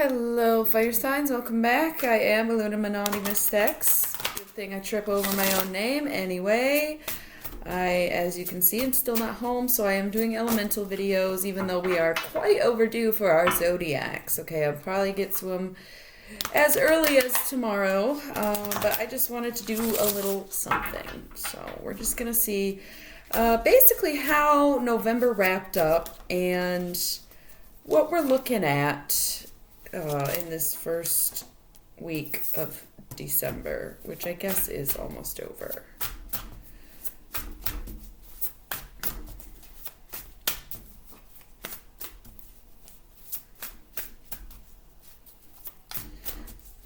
Hello, fire signs. Welcome back. I am Illuminaughty Mystex. Good thing I trip over my own name. Anyway, as you can see, I'm still not home, so I am doing elemental videos, even though we are quite overdue for our zodiacs. Okay, I'll probably get to them as early as tomorrow, but I just wanted to do a little something. So we're just going to see basically how November wrapped up and what we're looking at in this first week of December, which I guess is almost over.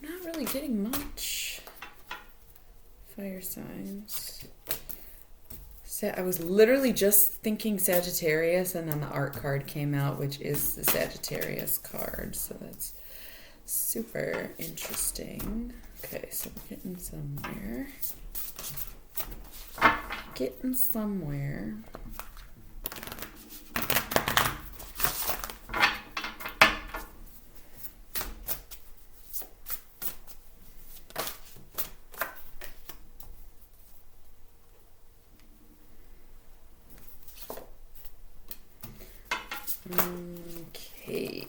Not really getting much fire signs. I was literally just thinking Sagittarius, and then the art card came out, which is the Sagittarius card. So that's super interesting. Okay, so we're getting somewhere. Getting somewhere. Okay,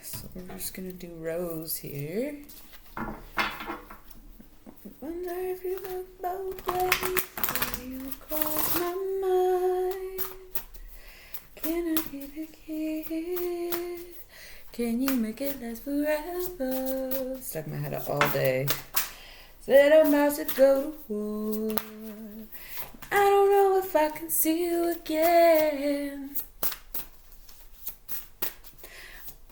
so we're just gonna do Rose here. I wonder if you look both ways, will you cross my mind? Can I give a kiss? Can you make it last forever? Stuck my head up all day. Said I'm about to go to war. I don't know if I can see you again.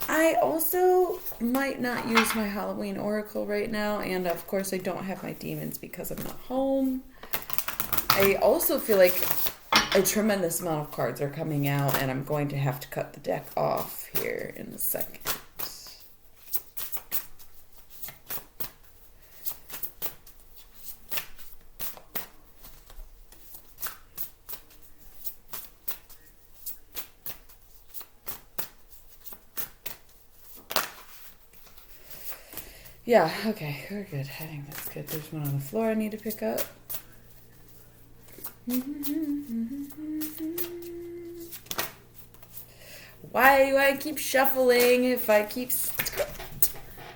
I also might not use my Halloween Oracle right now, and of course I don't have my demons because I'm not home. I also feel like a tremendous amount of cards are coming out, and I'm going to have to cut the deck off here in a second. Yeah, okay, we're good. Heading, that's good. There's one on the floor I need to pick up. Why do I keep shuffling if I keep...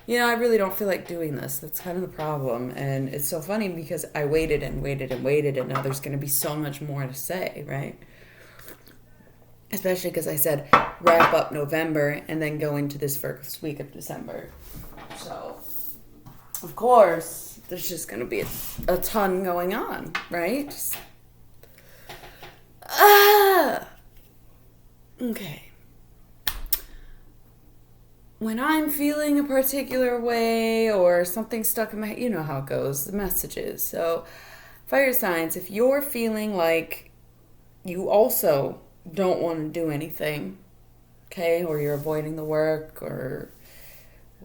I really don't feel like doing this. That's kind of the problem. And it's so funny because I waited and waited and waited, and now there's going to be so much more to say, right? Especially because I said wrap up November and then go into this first week of December. So... of course, there's just going to be a ton going on, right? Okay. When I'm feeling a particular way or something stuck in my head, you know how it goes, the messages. So, fire signs, if you're feeling like you also don't want to do anything, okay, or you're avoiding the work or...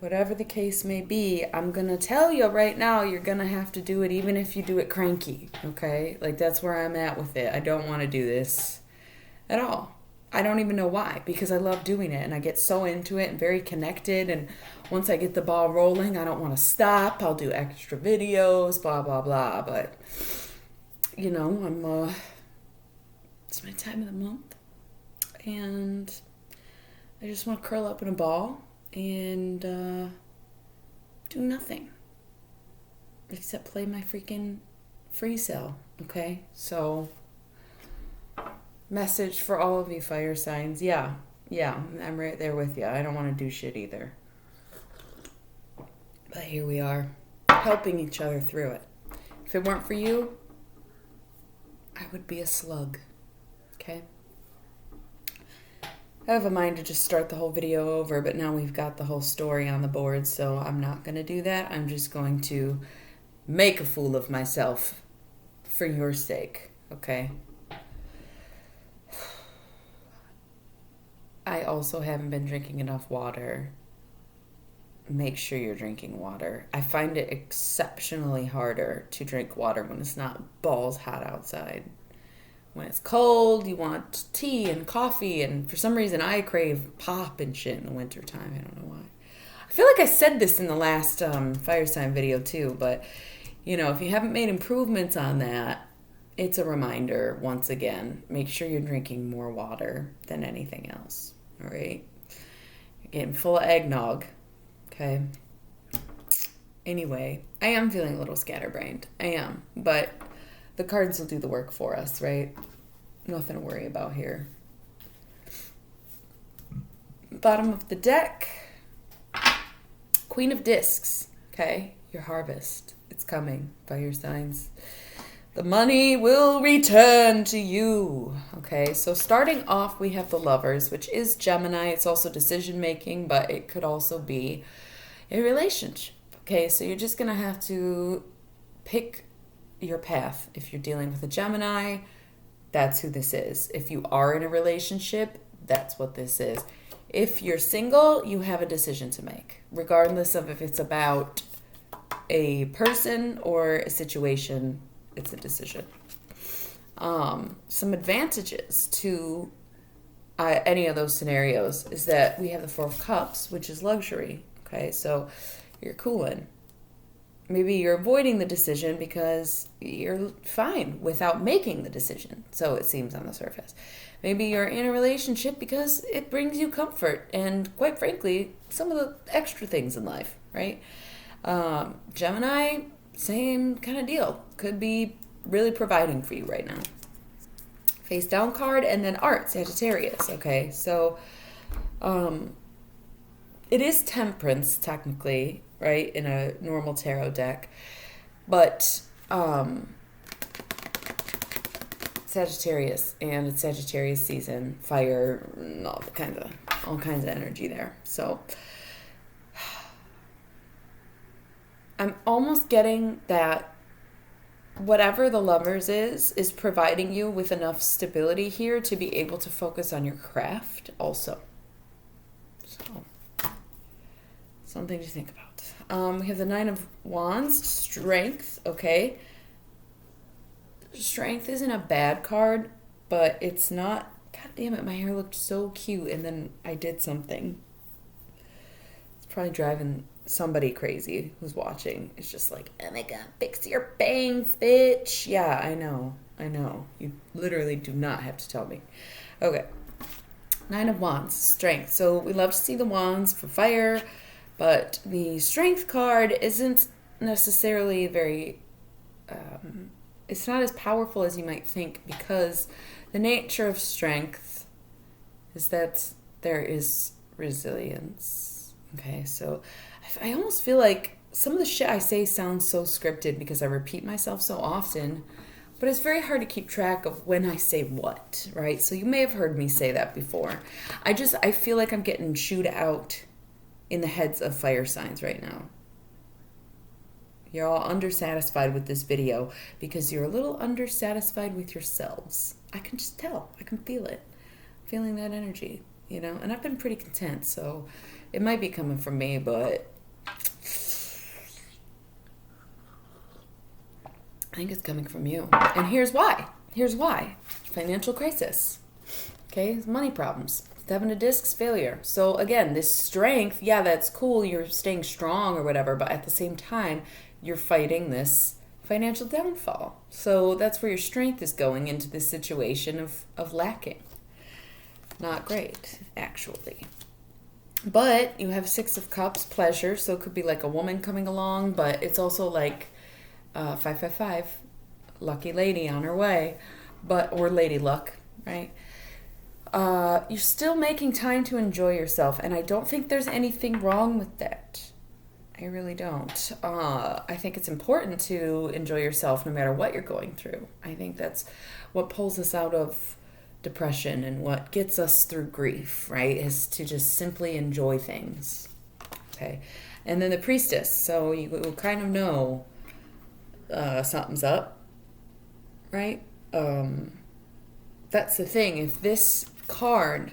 whatever the case may be, I'm going to tell you right now, you're going to have to do it even if you do it cranky, okay? Like, that's where I'm at with it. I don't want to do this at all. I don't even know why, because I love doing it, and I get so into it and very connected, and once I get the ball rolling, I don't want to stop. I'll do extra videos, blah, blah, blah, but, it's my time of the month, and I just want to curl up in a ball and do nothing except play my freaking free cell, okay? So, message for all of you fire signs. Yeah, I'm right there with you. I don't want to do shit either. But here we are, helping each other through it. If it weren't for you, I would be a slug, okay? I have a mind to just start the whole video over, but now we've got the whole story on the board, so I'm not going to do that. I'm just going to make a fool of myself for your sake, okay? I also haven't been drinking enough water. Make sure you're drinking water. I find it exceptionally harder to drink water when it's not balls hot outside. When it's cold, you want tea and coffee, and for some reason I crave pop and shit in the wintertime. I don't know why. I feel like I said this in the last fire sign video too, but you know, if you haven't made improvements on that, it's a reminder once again. Make sure you're drinking more water than anything else. All right, you're getting full of eggnog. Okay. Anyway, I am feeling a little scatterbrained. I am, but the cards will do the work for us, right? Nothing to worry about here. Bottom of the deck, Queen of Discs. Okay, your harvest. It's coming, fire signs. The money will return to you. Okay, so starting off, we have the Lovers, which is Gemini. It's also decision making, but it could also be a relationship. Okay, so you're just going to have to pick your path. If you're dealing with a Gemini, that's who this is. If you are in a relationship, that's what this is. If you're single, you have a decision to make, regardless of if it's about a person or a situation, it's a decision. Some advantages to any of those scenarios is that we have the Four of Cups, which is luxury. Okay, so you're cooling. Maybe you're avoiding the decision because you're fine without making the decision, so it seems on the surface. Maybe you're in a relationship because it brings you comfort and, quite frankly, some of the extra things in life, right? Gemini, same kind of deal. Could be really providing for you right now. Face down card and then art, Sagittarius, okay? So it is Temperance, technically, right, in a normal tarot deck. But Sagittarius, and it's Sagittarius season, fire, all kinds of energy there. So I'm almost getting that whatever the Lovers is providing you with enough stability here to be able to focus on your craft also. So something to think about. We have the Nine of Wands, Strength, okay. Strength isn't a bad card, but it's not, god damn it, my hair looked so cute and then I did something. It's probably driving somebody crazy who's watching. It's just like, oh my god, fix your bangs, bitch. Yeah, I know. You literally do not have to tell me. Okay. Nine of Wands, Strength. So we love to see the Wands for fire, but the Strength card isn't necessarily very, it's not as powerful as you might think, because the nature of Strength is that there is resilience. Okay, so I almost feel like some of the shit I say sounds so scripted because I repeat myself so often, but it's very hard to keep track of when I say what, right? So you may have heard me say that before. I feel like I'm getting chewed out in the heads of fire signs right now. You're all undersatisfied with this video because you're a little undersatisfied with yourselves. I can just tell. I can feel it. Feeling that energy, you know? And I've been pretty content, so it might be coming from me, but I think it's coming from you. And here's why. Financial crisis. Okay? Money problems. Seven of Discs, failure. So again, this Strength, yeah, that's cool. You're staying strong or whatever, but at the same time, you're fighting this financial downfall. So that's where your strength is going into this situation of lacking. Not great, actually. But you have Six of Cups, pleasure, so it could be like a woman coming along, but it's also like 555, lucky lady on her way, or lady luck, right? You're still making time to enjoy yourself, and I don't think there's anything wrong with that. I really don't. I think it's important to enjoy yourself no matter what you're going through. I think that's what pulls us out of depression and what gets us through grief, right? Is to just simply enjoy things. Okay. And then the Priestess. So you will kind of know something's up, right? That's the thing. If this card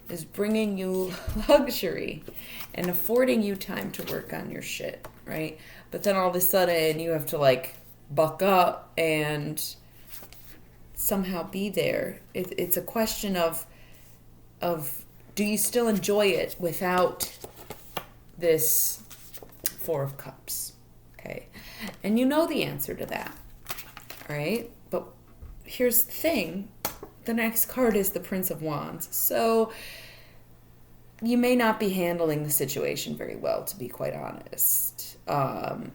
is bringing you luxury and affording you time to work on your shit, right? But then all of a sudden you have to like buck up and somehow be there. It's a question of do you still enjoy it without this Four of Cups, okay? And you know the answer to that, all right? But here's the thing. The next card is the Prince of Wands. So you may not be handling the situation very well, to be quite honest.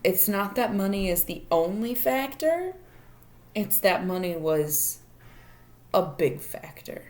It's not that money is the only factor. It's that money was a big factor.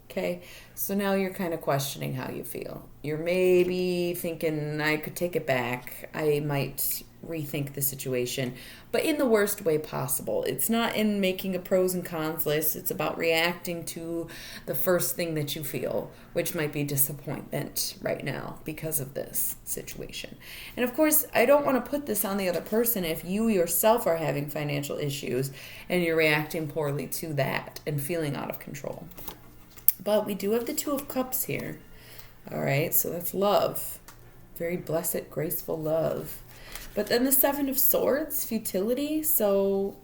Okay, so now you're kind of questioning how you feel. You're maybe thinking, I could take it back. I might rethink the situation, but in the worst way possible. It's not in making a pros and cons list. It's about reacting to the first thing that you feel, which might be disappointment right now because of this situation. And of course, I don't want to put this on the other person if you yourself are having financial issues and you're reacting poorly to that and feeling out of control. But we do have the Two of Cups here. All right, so that's love. Very blessed, graceful love. But then the Seven of Swords, futility. So,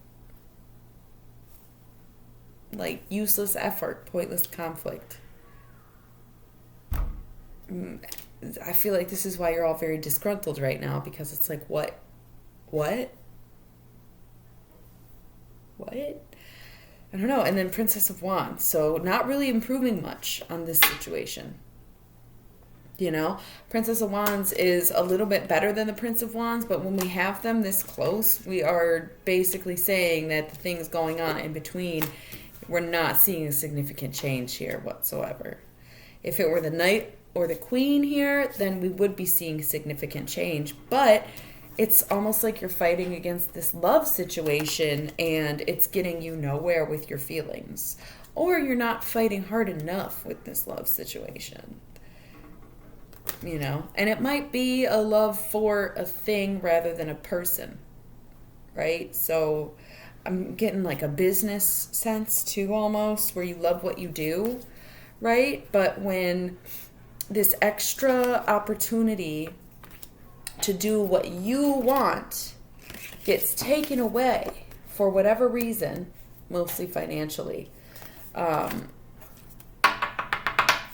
like, useless effort, pointless conflict. I feel like this is why you're all very disgruntled right now, because it's like, what? I don't know. And then Princess of Wands. So not really improving much on this situation. You know, Princess of Wands is a little bit better than the Prince of Wands, but when we have them this close, we are basically saying that the things going on in between, we're not seeing a significant change here whatsoever. If it were the Knight or the Queen here, then we would be seeing significant change, but it's almost like you're fighting against this love situation and it's getting you nowhere with your feelings. Or you're not fighting hard enough with this love situation. You know? And it might be a love for a thing rather than a person. Right? So I'm getting like a business sense too almost, where you love what you do. Right? But when this extra opportunity to do what you want gets taken away for whatever reason, mostly financially,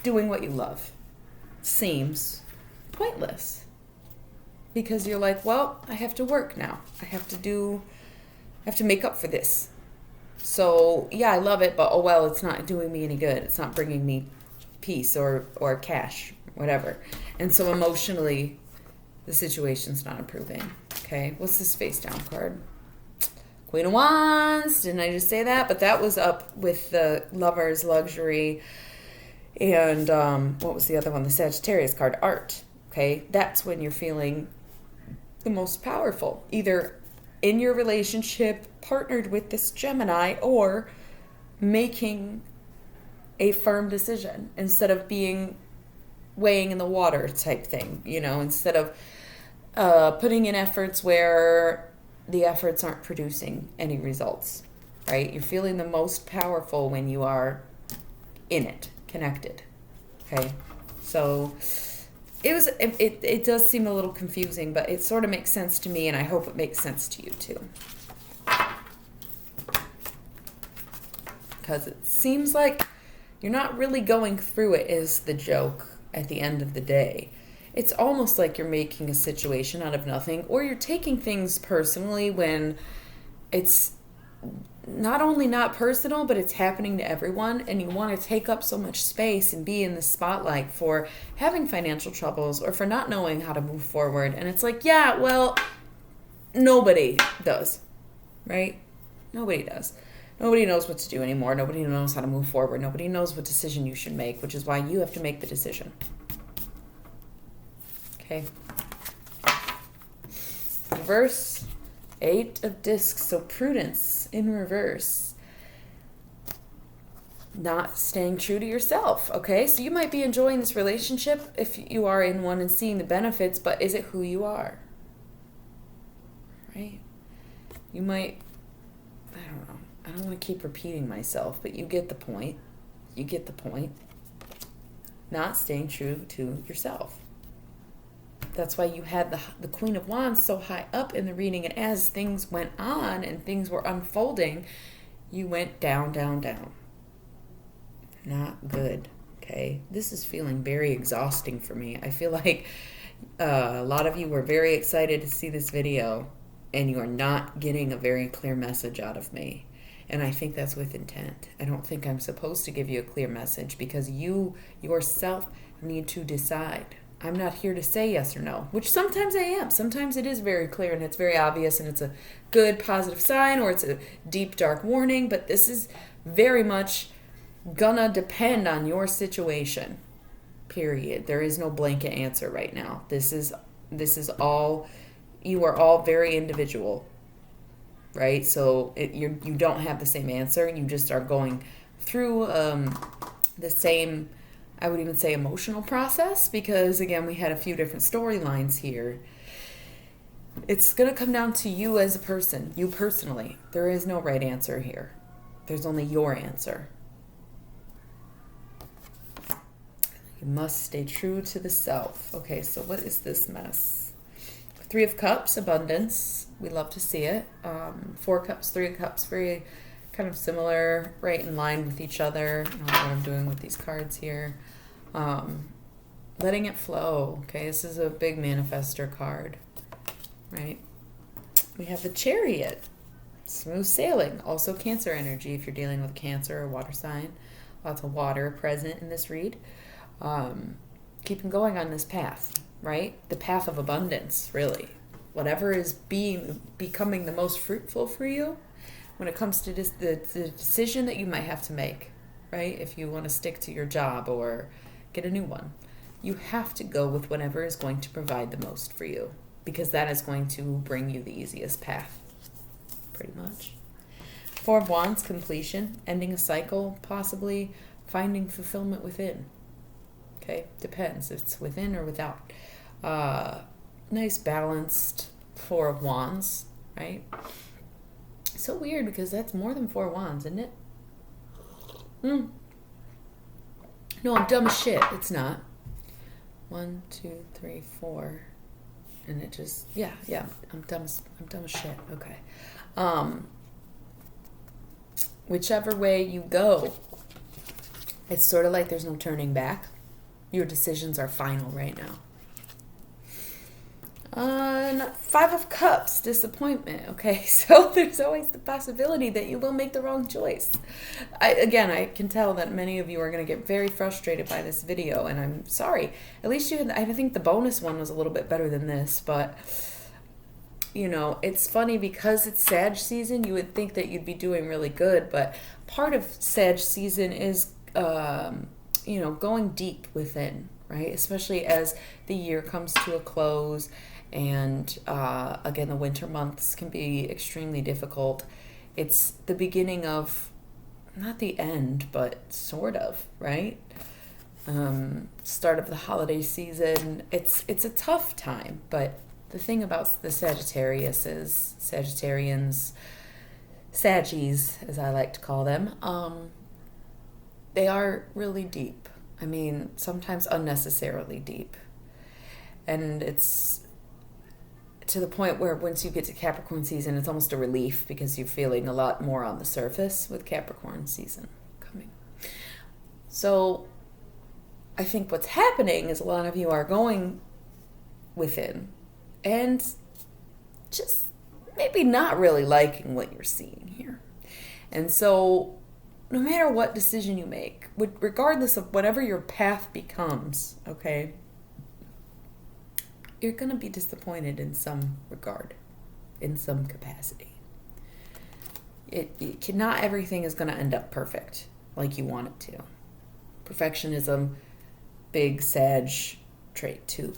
doing what you love seems pointless, because you're like, well, I have to work now. I have to make up for this. So yeah, I love it, but oh well, it's not doing me any good. It's not bringing me peace or cash, whatever. And so emotionally, the situation's not improving. Okay, what's this face down card? Queen of Wands. Didn't I just say that? But that was up with the Lover's, luxury, and what was the other one? The Sagittarius card, art. Okay, that's when you're feeling the most powerful, either in your relationship, partnered with this Gemini, or making a firm decision instead of being weighing in the water type thing, you know, instead of putting in efforts where the efforts aren't producing any results, right? You're feeling the most powerful when you are in it, connected, okay? So it does seem a little confusing, but it sort of makes sense to me, and I hope it makes sense to you too. Because it seems like you're not really going through it is the joke at the end of the day. It's almost like you're making a situation out of nothing, or you're taking things personally when it's not only not personal, but it's happening to everyone, and you want to take up so much space and be in the spotlight for having financial troubles or for not knowing how to move forward. And it's like, yeah, well, nobody does, right? Nobody does. Nobody knows what to do anymore. Nobody knows how to move forward. Nobody knows what decision you should make, which is why you have to make the decision. Okay. Reverse, 8 of discs. So prudence in reverse. Not staying true to yourself. Okay. So you might be enjoying this relationship if you are in one and seeing the benefits, but is it who you are? Right? You might, I don't know. I don't want to keep repeating myself, but you get the point. You get the point. Not staying true to yourself. That's why you had the Queen of Wands so high up in the reading, and as things went on and things were unfolding, you went down, down, down. Not good, okay? This is feeling very exhausting for me. I feel like A lot of you were very excited to see this video, and you are not getting a very clear message out of me. And I think that's with intent. I don't think I'm supposed to give you a clear message because you yourself need to decide. I'm not here to say yes or no, which sometimes I am. Sometimes it is very clear and it's very obvious and it's a good positive sign, or it's a deep dark warning, but this is very much gonna depend on your situation. Period. There is no blanket answer right now. This is all, you are all very individual, right? So you don't have the same answer. You just are going through the same, I would even say, emotional process, because again, we had a few different storylines here. It's going to come down to you as a person, you personally. There is no right answer here. There's only your answer. You must stay true to the self. Okay, so what is this mess? 3 of Cups, abundance. We love to see it. 4 Cups, 3 of Cups, very kind of similar, right in line with each other. I don't know what I'm doing with these cards here. Letting it flow. Okay, this is a big manifestor card, right? We have the Chariot. Smooth sailing. Also Cancer energy if you're dealing with Cancer or water sign. Lots of water present in this read. Keeping going on this path, right? The path of abundance, really. Whatever is becoming the most fruitful for you when it comes to the decision that you might have to make, right? If you want to stick to your job or get a new one, you have to go with whatever is going to provide the most for you, because that is going to bring you the easiest path, pretty much. 4 of Wands, completion, ending a cycle, possibly finding fulfillment within. Okay, depends. It's within or without. Nice balanced 4 of Wands, right? So weird because that's more than 4 Wands, isn't it? No, I'm dumb as shit. It's not. 1, 2, 3, 4, and it just yeah. I'm dumb as shit. Okay. Whichever way you go, it's sort of like there's no turning back. Your decisions are final right now. 5 of Cups, disappointment. Okay, so there's always the possibility that you will make the wrong choice. I can tell that many of you are going to get very frustrated by this video, and I'm sorry. At least I think the bonus one was a little bit better than this, but you know, it's funny because it's Sag season. You would think that you'd be doing really good, but part of Sag season is going deep within, right? Especially as the year comes to a close, and again, the winter months can be extremely difficult. It's the beginning of, not the end, but sort of, right? Start of the holiday season. It's a tough time, but the thing about the Sagittarians, Saggies, as I like to call them, they are really deep. I mean, sometimes unnecessarily deep. And it's to the point where once you get to Capricorn season, it's almost a relief because you're feeling a lot more on the surface with Capricorn season coming. So I think what's happening is a lot of you are going within and just maybe not really liking what you're seeing here. And so no matter what decision you make, regardless of whatever your path becomes, okay, you're going to be disappointed in some regard, in some capacity. Not everything is going to end up perfect like you want it to. Perfectionism, big Sag trait too,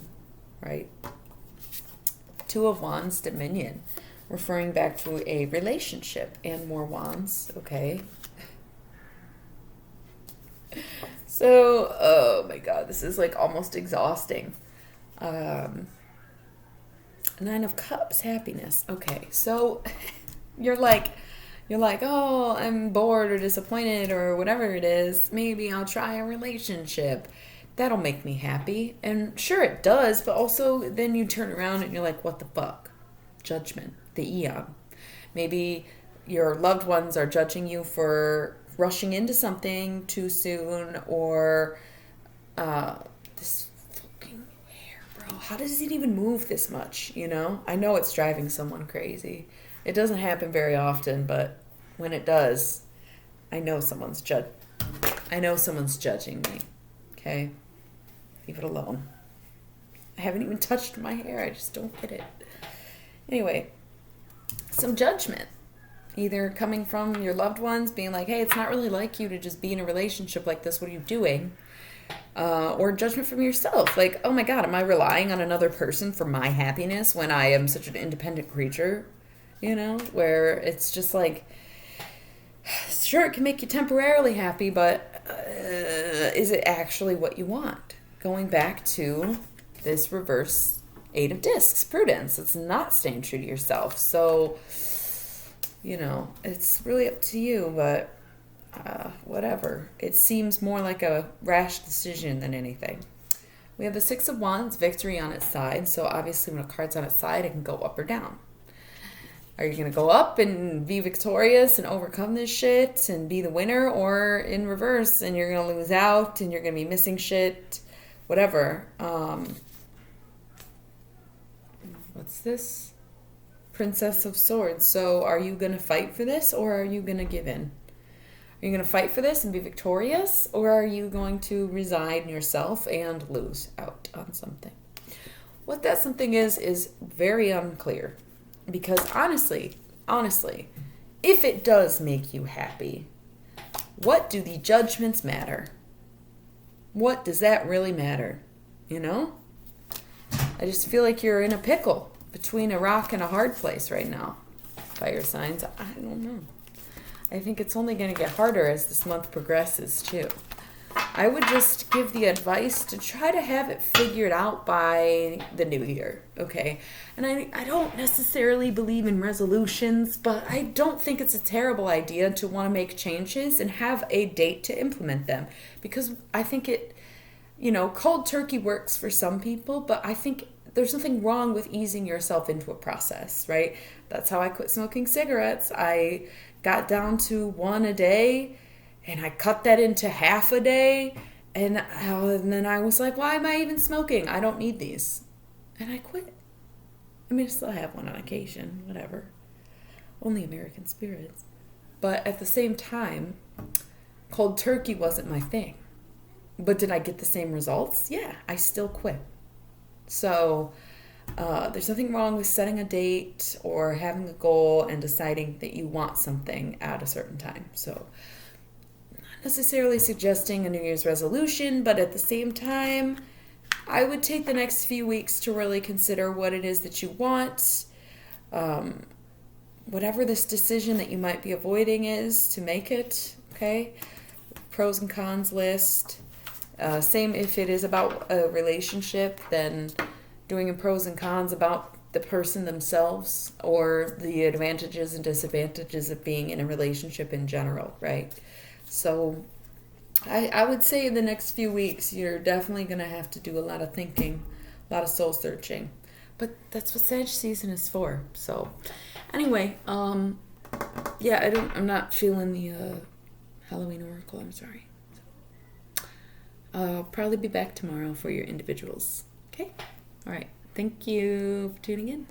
right? 2 of Wands, dominion, referring back to a relationship, and more wands, okay? So, oh my God, this is like almost exhausting. 9 of Cups, happiness. Okay, so you're like, oh, I'm bored or disappointed or whatever it is. Maybe I'll try a relationship. That'll make me happy. And sure it does, but also then you turn around and you're like, what the fuck? Judgment, the eon. Maybe your loved ones are judging you for rushing into something too soon, or this fucking hair, bro, how does it even move this much? You know, I know it's driving someone crazy. It doesn't happen very often, but when it does, I know someone's judging me. Okay, leave it alone. I haven't even touched my hair. I just don't get it. Anyway, some judgment. Either coming from your loved ones being like, hey, it's not really like you to just be in a relationship like this. What are you doing? Or judgment from yourself. Like, oh my God, am I relying on another person for my happiness when I am such an independent creature? You know, where it's just like, sure, it can make you temporarily happy, but is it actually what you want? Going back to this reverse Eight of Discs, prudence. It's not staying true to yourself. So, you know, it's really up to you, but whatever. It seems more like a rash decision than anything. We have the Six of Wands, victory on its side. So obviously when a card's on its side, it can go up or down. Are you going to go up and be victorious and overcome this shit and be the winner, or in reverse and you're going to lose out and you're going to be missing shit, whatever. What's this? Princess of Swords. So are you going to fight for this, or are you going to give in? Are you going to fight for this and be victorious, or are you going to resign yourself and lose out on something? What that something is very unclear. Because honestly, if it does make you happy, what do the judgments matter? What does that really matter? You know? I just feel like you're in a pickle between a rock and a hard place right now. Fire signs, I don't know. I think it's only going to get harder as this month progresses too. I would just give the advice to try to have it figured out by the new year, okay? And I don't necessarily believe in resolutions, but I don't think it's a terrible idea to want to make changes and have a date to implement them. Because I think it, you know, cold turkey works for some people, but I think there's nothing wrong with easing yourself into a process, right? That's how I quit smoking cigarettes. I got down to one a day, and I cut that into half a day, and then I was like, why am I even smoking? I don't need these. And I quit. I mean, I still have one on occasion, whatever. Only American spirits. But at the same time, cold turkey wasn't my thing. But did I get the same results? Yeah, I still quit. So there's nothing wrong with setting a date or having a goal and deciding that you want something at a certain time. So not necessarily suggesting a New Year's resolution, but at the same time, I would take the next few weeks to really consider what it is that you want, whatever this decision that you might be avoiding is, to make it, okay? Pros and cons list. Same if it is about a relationship, then doing a pros and cons about the person themselves, or the advantages and disadvantages of being in a relationship in general, right? So I would say in the next few weeks, you're definitely going to have to do a lot of thinking, a lot of soul searching. But that's what Sag season is for. So anyway, yeah, I'm not feeling the Halloween oracle, I'm sorry. I'll probably be back tomorrow for your individuals. Okay? All right. Thank you for tuning in.